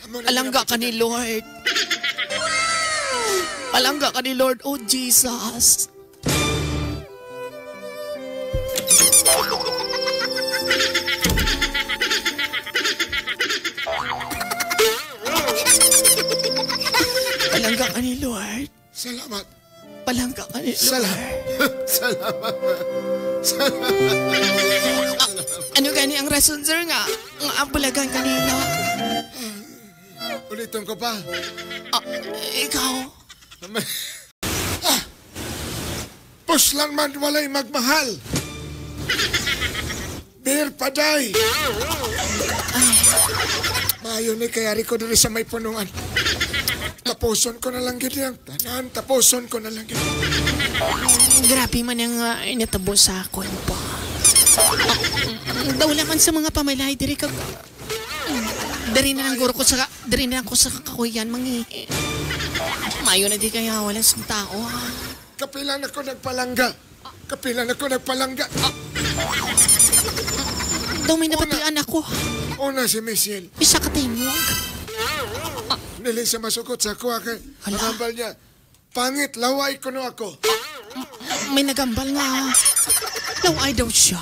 Palangga ka ni Lord. Palangga ka ni Lord, oh Jesus. Palangga ka ni Lord. Salamat. Palangga ka ni Lord. Salamat. Ano gani ang rason, sir, nga ang palagan kanina? Ulitin ko pa. Ikaw? Puslan man walay magmahal. Bir paday. Mayo ni kayari ko diri sa may punungan. Tapuson ko na lang gid yang tanan. Tapuson ko na lang gid. Grabe man ang inatabo sa akon pa. Daw man sa mga pamalay diri kag dari na lang guro ko sa kakuyan mangi. Mayo na di kaya wala sa tao. Kapilan ako nagpalangga. Daw may napatian ako. Una si Michelle. Isa ka tingog. Nili sa masukot sa kuha kay nagambal niya. Pangit, laway ko no ako. May nagambal nga. Laway daw siya.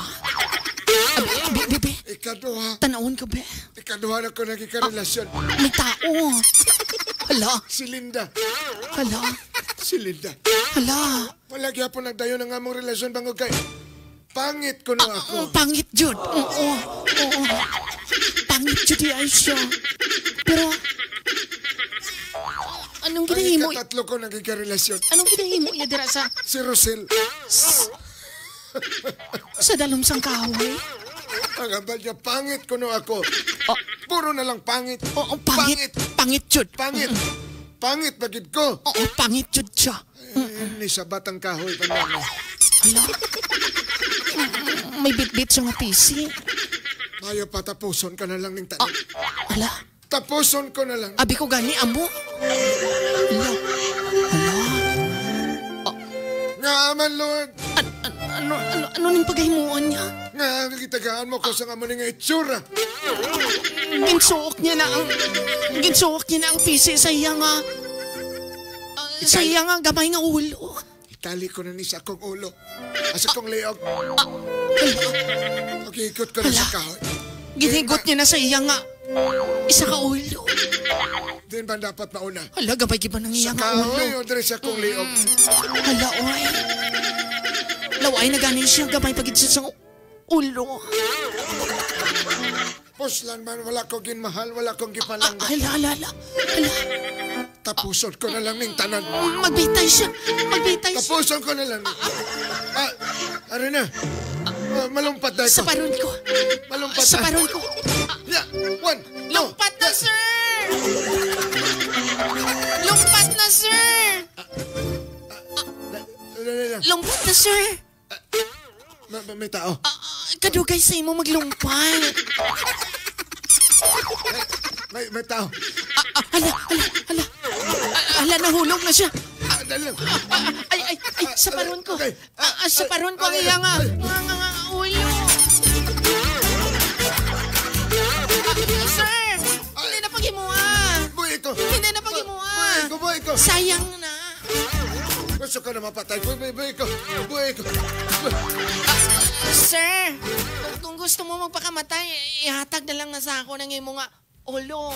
Bebe. Ikaduha. Tanawon ka, be. Ikaduha na ko nagkikarelasyon. May tao. Hala. Si Linda. Hala. Si Linda. Hala. Wala gyapon nagdayo ng among relasyon bangod kay pangit ko no ako. Pangit jud. Oo. Pangit jud ay siya. Pero anong ginahimo? Tatlo ko nagkikarelasyon. Anong ginahimo niya dira sa Si Rosel. sa dalom sang kahoy? Ang ambal niya, pangit ko no ako. Puro na lang pangit. Oo, pangit. Pangit jud. Pangit. Pangit bagid ko. Oo, pangit jud siya. Ni sa batang kahoy pa na. Hala. May bit-bit sa mga PC. Mayo pa tapuson ka na lang ng tanan. Hala. Tapuson ko na lang. Abi ko gani amo. Hala. Nga aman, Lord. Ano ning paghimuon niya? Nga nakitagaan mo ko sa nga mo nga itsura. Ginsuok niya na ang PC sa iya nga. Sa iya nga gamay nga ulo. Itali ko na ni sa akong ulo. Asa kong liog. Pag-ikot ko na sa kahoy. Ginigot niya na sa iya nga. Isa ka ulo. Din ba dapat mauna? Hala, gabay giba nang iya Sa nga ulo. kahoy o diri sa akong liog. Hala, oy. Laway na ganin siya gamay pagid siya sa ulo. Puslan man, wala ko ginmahal, wala kong gipalangga. Hala. Tapuson ko na lang ning tanan. Magbitay siya. Tapuson ko na lang. Ano na? Malumpat na Sa ito. paron ko. Malumpat Sa na. paron ko. Yeah, one. Lumpat na, sir! Lumpat na, sir! Lumpat na, sir! May tao. Kadugay sa imo maglumpat. May tao. Hala, nahulog na siya. Dali lang. Ay, sa paron ko. Okay. Sa paron ko, iya nga. Ulo. Sir, hindi na paghimuha. Buhay ko. Hindi na paghimuha. Buhay ko. Sayang na. Gusto ka na mapatay. Buhay ko. Sir, kung gusto mo magpakamatay, ihatag na lang na sa ako ng imo nga ulo.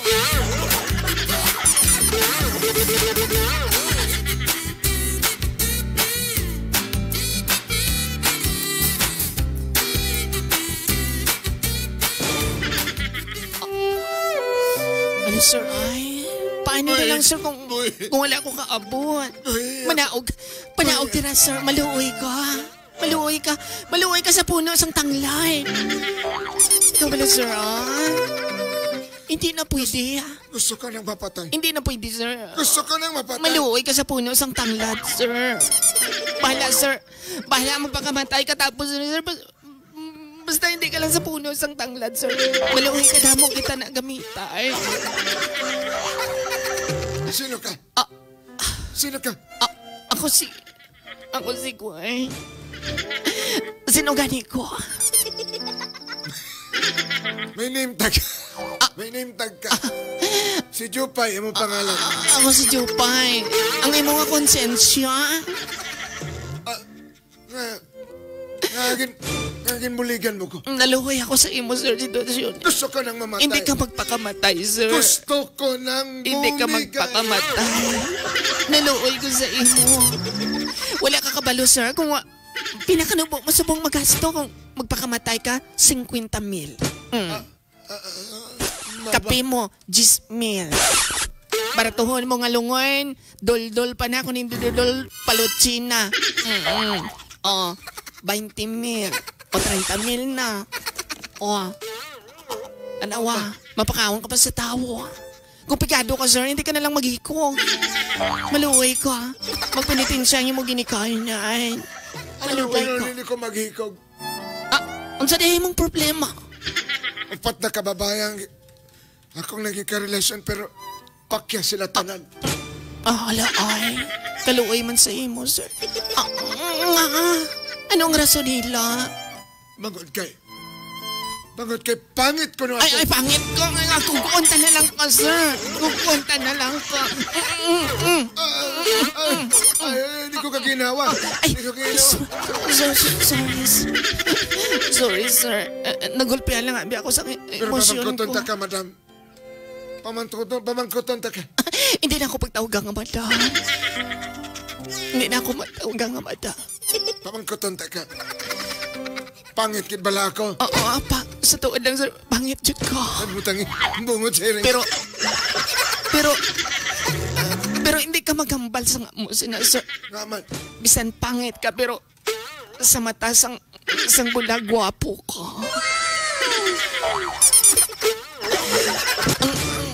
Ano, sir, ay? Paano na lang, sir, kung wala ko kaabot? Panaog tira, sir. Maluoy ka sa puno sang tanglay. Ikaw ba, sir, Hindi na pwede, Gusto ka nang mapatay. Hindi na pwede, sir. Gusto ka nang mapatay. Maluoy ka sa puno sang tanglad, sir. Bahala, sir. Bahala mo pakamatay ka tapos, sir. Basta hindi ka lang sa puno sang tanglad, sir. Maluoy ka na mo kita na gamitay. Sino ka? Sino ka? Ako si Kuy. Sino gani ko? May name tag. May name tag ka. Si Jupay, imo pangalan. Ako si Jupay. Ang imo nga konsensya. Ngagin buligan mo ko. Naluhoy ako sa imo, sir, sitwasyon. Gusto ko nang mamatay. Hindi ka magpakamatay, sir. Gusto ko nang bumigay. Hindi ka magpakamatay. Naluhoy ko sa imo. Wala ka kabalo, sir, kung pinakanubo mo sa buong magasto kung magpakamatay ka, 50,000. Kape mo, 10,000. Baratuhon mo nga lungoy, dol-dol pa na kung hindi dol, palutsina. 20,000 o 30,000 na. Anawa, mapakawang ka pa sa tao. Kung pikado ka, sir, hindi ka na lang maghikong. Maluway ka. Magpinitin siya yung mo ginikain niya. Maluway ka. Hindi ko maghikog. Ang sadahin mong problema. Upat na kababayang akong naging karelasyon pero pakya sila tanan. Ala ay. Kaluoy man sa imo, sir. Anong rason nila? Bangod kay pangit ko no ako. Ay, pangit ko. Kukunta na lang ka, sir. Kukunta na lang ka. Hindi ko kaginawa. Sorry, sir. Nagulpihan lang abi ako sa Pero emosyon ko. pamangkuton ta ka, madam. Pamangkuton ta ka. Hindi na ako pagtawagan nga, madam. Hindi na ako magtawagan nga, madam. Pamangkuton ta ka. Pangit kit bala ako. Oo, sa tuod lang, sir. Pangit jud ko. Ano tangi? Bungod sa iring. Pero hindi ka magambal sa mo, sir. Naman. Bisan pangit ka, pero sa mata sang bulag, gwapo ka.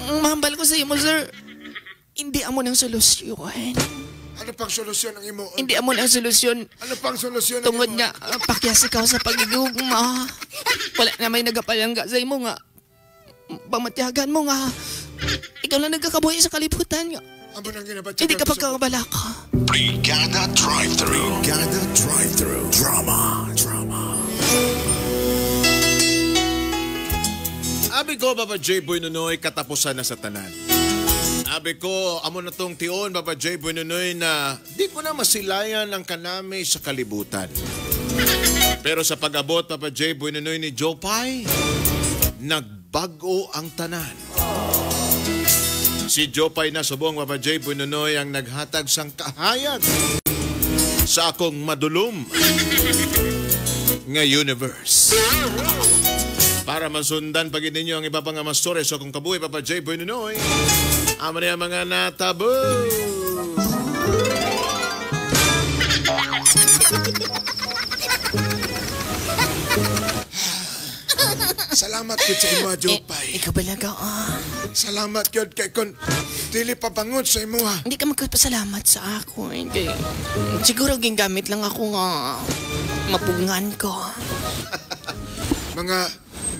Ang mahambal ko sa imo, sir, hindi amo ng solusyon. Ano pang solusyon ang imo? Hindi amo ng solusyon. Ano pang solusyon ang Tungod imo? nga, pakyas ikaw sa pagigugma. Wala na may nagapalangga sa imo nga. Pamatyagan mo nga. Ikaw lang nagkakabuhay sa kalibutan nga. Amo nang ginabatid. Hindi ka pagkakabala ka. Brigada Drive-Thru. Brigada Drive-Thru. Drama. Abi ko, Papa J. Boy Nunoy, katapusan na sa tanan. Abi ko, amo na tong tion, Papa J. Boy Nunoy, na di ko na masilayan ang kanami sa kalibutan. Pero sa pag-abot, Papa J. Boy Nunoy ni Jopay, nagbago ang tanan. Si Jopay na subong, Papa J. Boy Nunoy, ang naghatag sang kahayag sa akong madulom nga universe. Para masundan pagin ninyo ang iba pang mga stories so kung kabuhi Papa J. Boy Nunoy, amo na mga natabo. Salamat yun sa imo, Jopay. Ikaw balaga, Salamat yun kay kun dili pa bangon sa imo, ha. Hindi ka magpasalamat sa ako. Hindi. Siguro gingamit lang ako nga mapungan ko.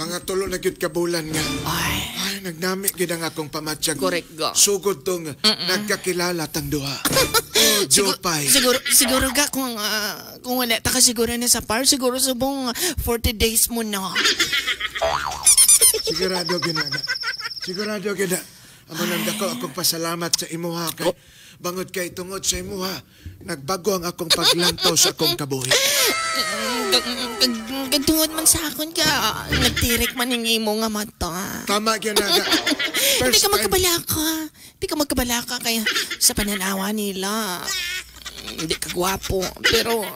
Mga tulo na gyud kabulan nga. Ay, Nagnami gid ang akong pamatsyag. Correct ga. Sugod tong nagkakilala tang duha. Oh, Jopay. Siguro ga kung wala ta ka siguro na sa par, siguro subong 40 days mo na. Sigurado gina. Sigurado gina. Amo nang dako akong pasalamat sa imuha kay bangod kay tungod sa imuha. Nagbago ang akong paglantaw sa akong kabuhi. Gagtungod man sa akon ka, nagtirik man yung imo nga mata. Tama gyud na. Hindi ka magkabala ka kaya sa pananawa nila. Hindi ka gwapo, pero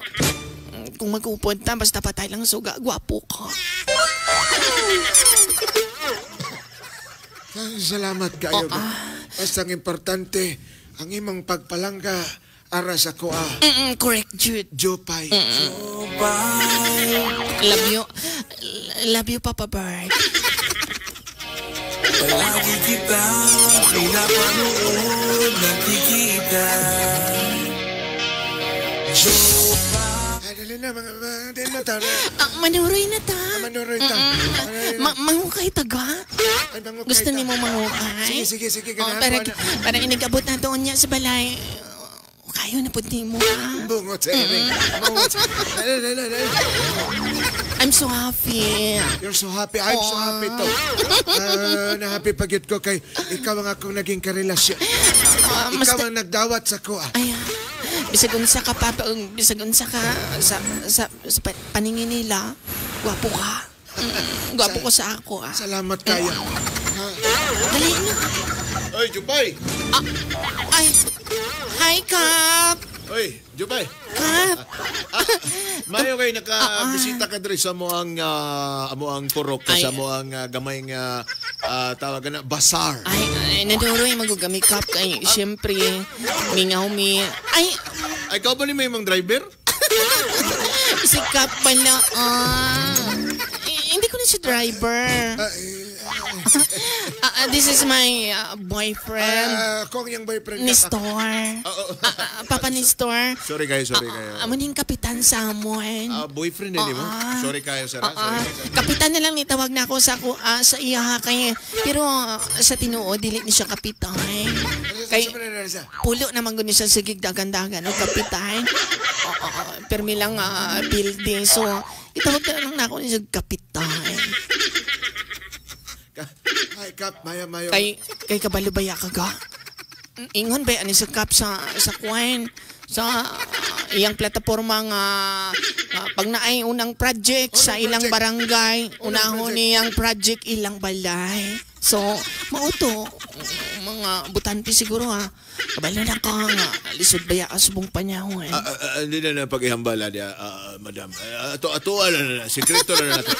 kung mag-upod ta, basta patay lang suga, gwapo ka. Salamat kayo. Basta ang importante, ang imong pagpalangga ara sa ko. Correct, Jude. Jopay. Love you, Papa Bird. Palagi kita pinapanood, nakikita. Dali na, dali na tara. Manuroy na ta. Manuroy ta. Mangukay taga. Gusto ni mo mangukay? Sige. Para inigabot na doon niya sa balay. Kayo na punti mo, ha? Bungot sa iring. Bungot. Dali. I'm so happy. You're so happy. I'm so happy to. Na-happy pagit ko kay ikaw ang akong naging karelasyon. Ikaw ang nagdawat sa ko. Ay, bisag unsa ka pa, bisag unsa ka sa paningin nila. Gwapo ka. Gwapo ko sa ako. Salamat kayo. Dali na. Ay, Jupay! Ay, hi, Kap! Oy, Jupay! Kap! Mayo kay nakabisita ka diri sa moang purok Ay. sa moang gamay nga tawagan na basar. Ay, naduroy magugami, Kap. Kay, siyempre, mingaw mi. Ay, Ikaw ba ni may mong driver? si Kap pala. Hindi ko na si driver. This is my boyfriend. Kung yung boyfriend Nestor. Papa Nestor. Sorry kayo. Amo ning kapitan sa amon. Boyfriend din mo? Sorry kayo, sir. Kapitan na lang nitawag na ako sa iya kay pero sa tinuod dili ni siya kapitan. Kay pulo naman gud ni siya sigig dagan-dagan o kapitan. Permi lang building so itawag na lang na ako ni siya kapitan. Ay, Kap, mayo. Kay kabalubaya ka ga. Ingon ba ani sa Kap sa kwan sa iyang plataporma nga pag naay unang project sa ilang barangay, unahon niyang project ilang balay. So, mauto mga butante siguro kabalo na ka nga lisod baya asubong panyawan. Hindi na pag-ihambala niya, madam. Ato na, sekreto na natin.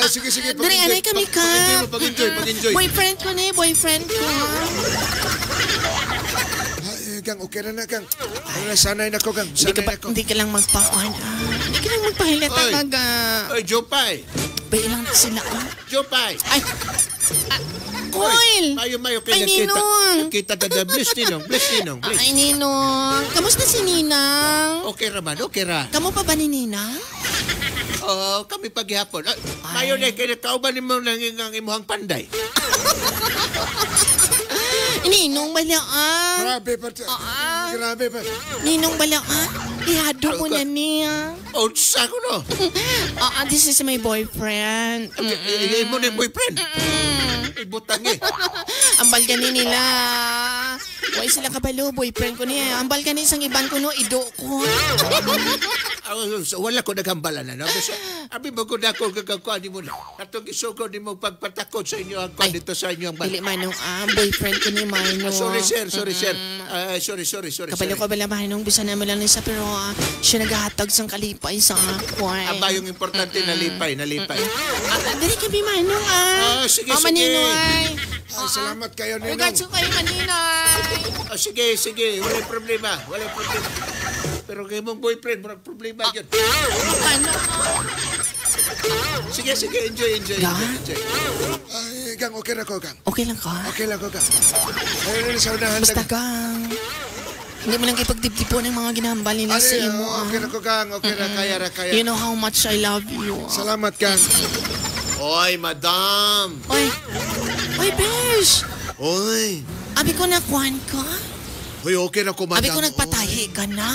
Sige. Dari anay kami ka. Pag-enjoy. Boyfriend ko. Gang, okay na gang. Sanay na ko, gang. Hindi ka lang magpakuhan. Hindi ka lang magpahilata Oy. mag... Oy, Jopay! Bailang na sila. Jopay! Ay! Coil! Mayo, Ay, Ninong! Kita tada, bless Ninong. Ay, Ninong! Kamusta si Ninang? Okay ra. Kamu pa ba ni Ninang? Oo, kami paghihapon. Mayo na, kaya kauban mo nang imuhang panday. Ninong balaan. Grabe pa. Ninong balaan. Ihado mo na niya. Oh, sako no? This is my boyfriend. Mo na yung boyfriend. Ibutang Ambal ka ni nila. Why sila kabalo, boyfriend ko niya. Ambal ka ni isang iban ko no, ido ko. Wala ko naghambalan na. No? Abi mo ko na ako gagawin ni mo na. Atong isuko ni mo pagpatakot sa inyo ang dito sa inyo ang Dili manong boyfriend ko ni Manong. Sorry, sir. Sorry. Kabalo ko bala Manong, bisa naman lang nisa pero siya naghahatag sang kalipay sa kwan. Aba yung importante na lipay. Dili kami Manong Sige. Maninoy. Salamat kayo, Ninong. Ugatso kayo Maninoy. Sige. Walang problema. Pero kayo mong boyfriend, walang problema yun. Ano? Sige. Enjoy. Ay, gang, okay na ko, gang. Okay lang ka? Okay lang ko, gang. Ayun na sa unahan. Basta gang. Hindi mo lang ipagdibdipo ng mga ginahambal nila sa imo. Okay na ko, gang. Okay na, kaya. You know how much I love you. Salamat, gang. Oy, madam! Oy, besh! Oy! Abi ko na kwan ka? Hoy, okay na ko, madam. Abi ko nagpatahi ka na?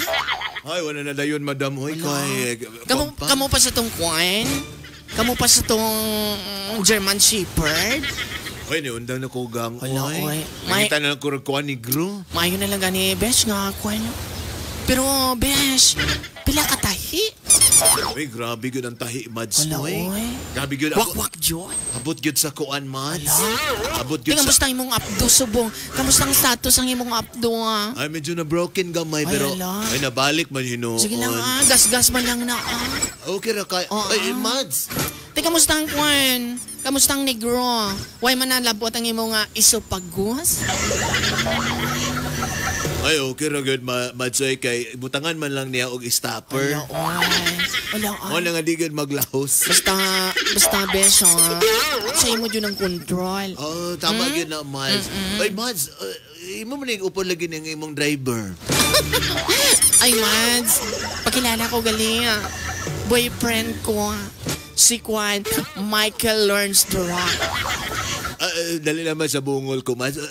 Ay, wala na dayon, madam. Hoy, kay... Kamu pa sa tong kwan? Kamu pa sa tong German Shepherd? Hoy, niundang na ko, gang. Wala, oy. Nakita na ko kuha negro. Mayo na lang gani, besh nga kwan. Pero, besh, pila ka tahi? Uy, grabe yun ang tahi, Mads. Wala, oy. Grabe yun ako. Wak-wak yun. Abot yun sa kuan, Mads. Abot yun Tingnan, sa... kamusta imong updo subong? Kamusta ang status ang imong updo Ay, medyo na broken gamay, Ay, pero... ala. Ay, nabalik man yun. Sige lang gas-gas man lang na Okay na kay... Ay, Mads. kamusta ang kwan? Kamusta ang negro? Why man nalabot ang imong isopagos? Ay, okay ra good, Mads. Ay, kay butangan man lang niya og stopper. Wala, Wala nga di good maglahos. Basta beso, sa imo yun ang control. Oh, tama yun na, Mads. Ay, Mads, imo man yung upon lagi ng imong driver. Ay, Mads, pakilala ko gali, boyfriend ko, si Kwan, Michael Learns to Rock. Dali naman sa bungol ko, Mads.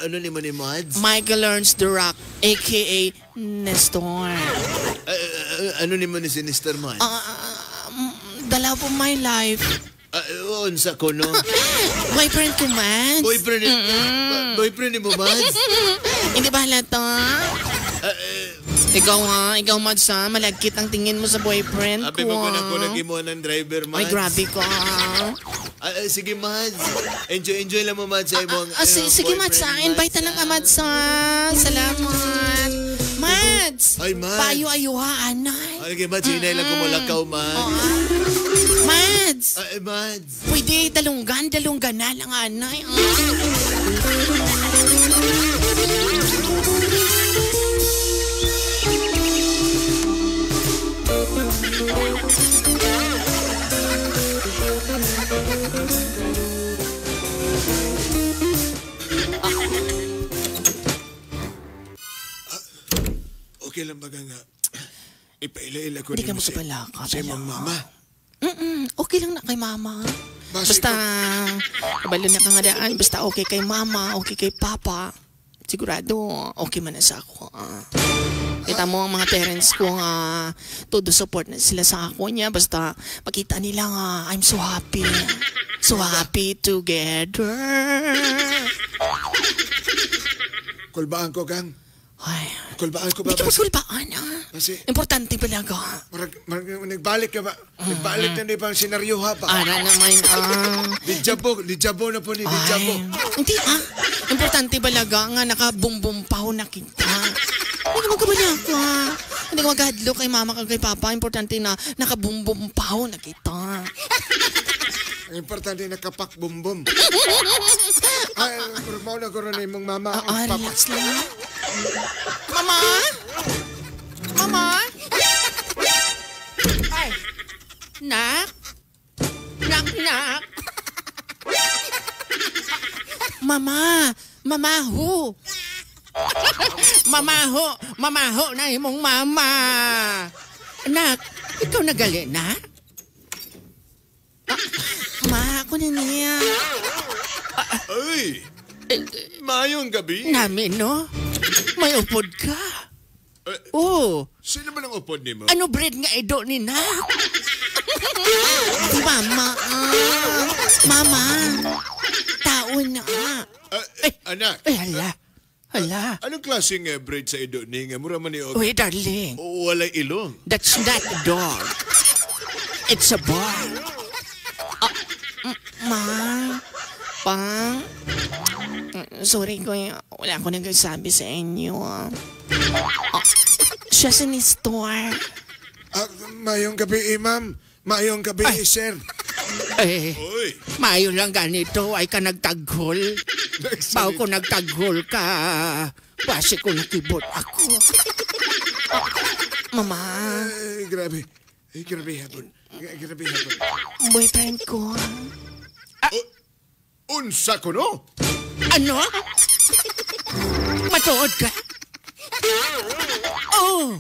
Ano naman ni Mads? Michael Learns to Rock, a.k.a. Nestor. Ano naman ni si Mr. Mads? The love of my life. Unsa ko, no? Boyfriend ko, Mads. Boyfriend ni mo, Mads? Hindi ba halata? Ikaw, Mads, ha? Malagkit ang tingin mo sa boyfriend ko. Abi mo ko na ko nag-imo ng driver, Mads. Ay, grabe ka. Sige, Mads. Enjoy lang mo, Mads. Sige, Mads, ha? Invite na lang ka, Mads, ha? Salamat. Mads! Ay, Mads. Payo-ayuha, anay. Okay, Mads. Hinay lang kumulakaw, Mads. Mads! Mads. Pwede dalunggan na lang, anay. Okay lang baga nga. Ipaila-ila ko Hindi ka nimo magpapalaka. sa imong mama. Okay lang na kay mama. Basta Basta, kabalo na ka nga daan. Basta okay kay mama, okay kay papa. Sigurado, okay man na sa ako. Kita mo ang mga parents ko nga, todo support na sila sa ako niya. Basta, makita nila nga, I'm so happy. So happy together. Kulbaan ko, gang. Ay, Kulbaan ko ba? hindi ka masulbaan, Kasi, Importante palaga. nagbalik ka ba? Nagbalik na di ba ang senaryo ha pa? Ara naman, Dijabo na po ni Dijabo. Hindi Importante balaga nga nakabumbum-paw na kita. Hindi ka magkabalaga. Hindi ka maghadlo kay mama kag kay papa. Importante na nakabumbum-paw na kita. Ang importante nakapak bumbum. Ay, mau na ko rin mong mama. Relax lang. Mama? Mama? Ay. Nak? Nak. Mama. Mamaho. Mamaho na imong mama. Nak, ikaw nagali na? Ma, ako na niya. Ay! Mayong gabi. Namin, no? May upod ka. Sino ba ang upod ni mo? Ano bread nga ido ni na? Mama. Mama. Tao na. Anak. Ay, hala. Anong klaseng breed sa ido ni nga? Mura man ni Uy, darling. walay ilong. That's not a dog. It's a bar. Sorry ko, wala ko nagsasabi sa inyo. Siya si Nestor. Mayong gabi, ma'am. Mayong gabi, sir. Uy! Mayo lang ganito ay ka nagtaghol. Bago ko nagtaghol ka, basi ko nakibot ako. Mama. Grabe. Grabe hapon. Boyfriend ko. Unsa ko, no? Ano? Matuod ka? Oh,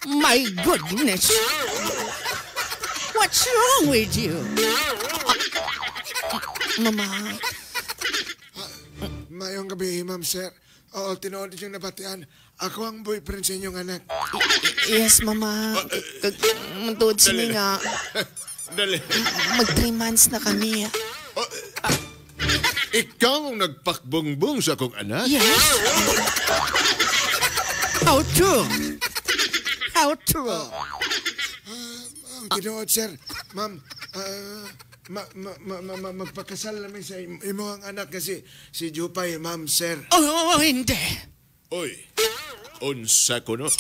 my goodness. What's wrong with you? Mama. Mayong gabi, ma'am, sir. Oo, tinood yung nabatian. Ako ang boyfriend sa inyong anak. Yes, Mama. Matuod sila nga. Dali. Mag 3 months na kami. Ikaw ang nagpakbungbong sa akong anak? Yes. How true? How true? Ang tinood, sir. Ma'am, magpakasal namin sa imo ang anak kasi si Jupay, ma'am, sir. Oh, hindi. Oy, unsa ko, no?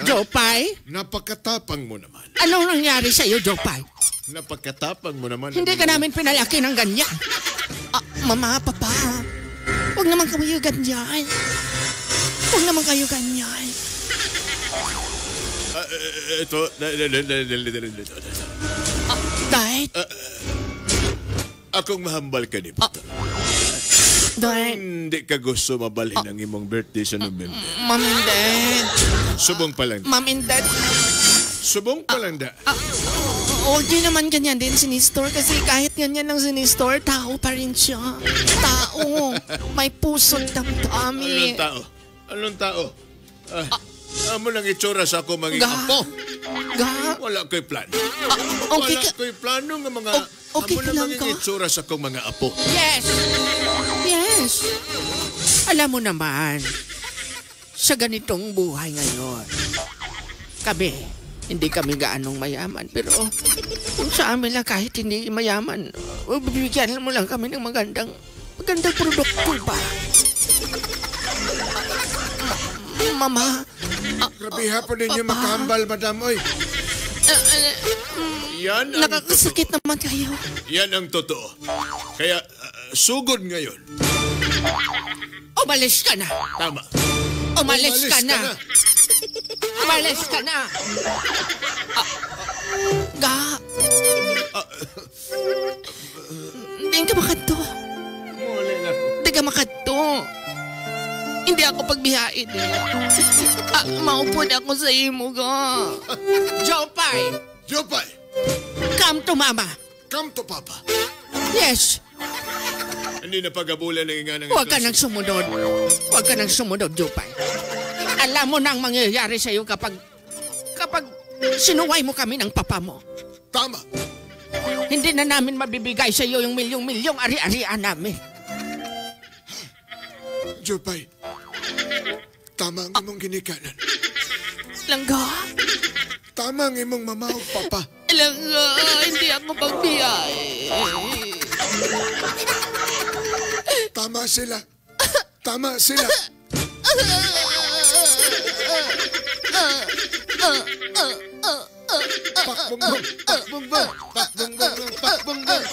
Jopay? Napakatapang mo naman. Anong nangyari sa iyo, Jopay? Napakatapang mo naman. Hindi ka namin pinalaki ng ganyan. Mama, papa, huwag naman kayo ganyan. Huwag naman kayo ganyan. Ito, Dahil? akong mahambal ka ni Puto. Dahil? Hindi ka gusto mabalhin ang imong birthday sa November. Mom and Dad. Subong pa lang. Mom and Dad. Subong pa lang da. Huwag din naman ganyan din si Nestor kasi kahit ganyan ang si Nestor, tao pa rin siya. Tao. May puso't damdamin. Anong tao? Amo lang itsura sa ako maging apo. Ga, Wala ko'y plan. okay Wala ka. ko'y plano nga mga okay amo ka na lang ka? maging itsura sa kong mga apo. Yes! Yes! Alam mo naman, sa ganitong buhay ngayon, hindi kami gaanong mayaman. Pero kung sa amin lang kahit hindi mayaman, bibigyan mo lang kami ng magandang produkto ba? Mama, Grabe hapon ninyo makahambal, madam. Oy, Yan ang Nakakasakit naman kayo. Yan ang totoo. Kaya sugod ngayon. umalis ka na! Tama. Umalis ka na! Umalis ka na! Ga. Hindi ka makadto. Muli na ko. Hindi ka makadto. Hindi ako pagbihain. Maupod ako sa imo, ga. Jopay! Jopay, Come to mama! come to papa. Yes! hindi na pagabulan ng nga ng Huwag ka nang sumunod. Huwag ka nang sumunod, Jopay. Alam mo na ang mangyayari sa'yo kapag sinuway mo kami ng papa mo. Tama. Hindi na namin mabibigay sa'yo yung milyong-milyong ari-arian namin. Jupay, tama ang imong ginikanan. Langga. Tama ang imong mama o papa. Langga, hindi ako pagbihain. Tama sila. Tama sila. Pakbongbong, pakbongbong, pakbongbong, pakbongbong.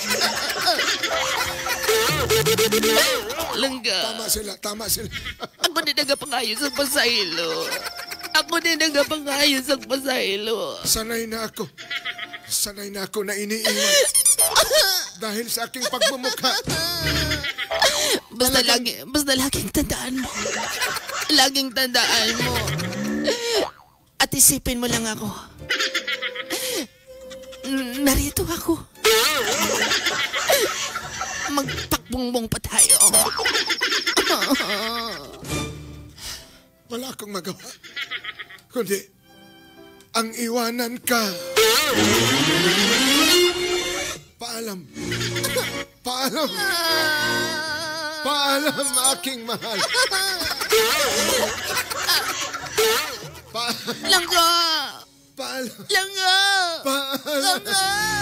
Langga. Tama sila, tama sila. Ako din nagapangayo sa pasaylo. Ako din nagapangayo sa pasaylo. Sanay na ako. Sanay na ako na iniiwan. Dahil sa aking pagmumukha. Basta laging tandaan mo. Laging tandaan mo. At isipin mo lang ako. Narito ako. Magpakbongbong pa tayo. Wala akong magawa. Kundi, ang iwanan ka. Paalam. Paalam. Paalam, aking mahal. Langga! Paalam. Langga! Paalam. Langga!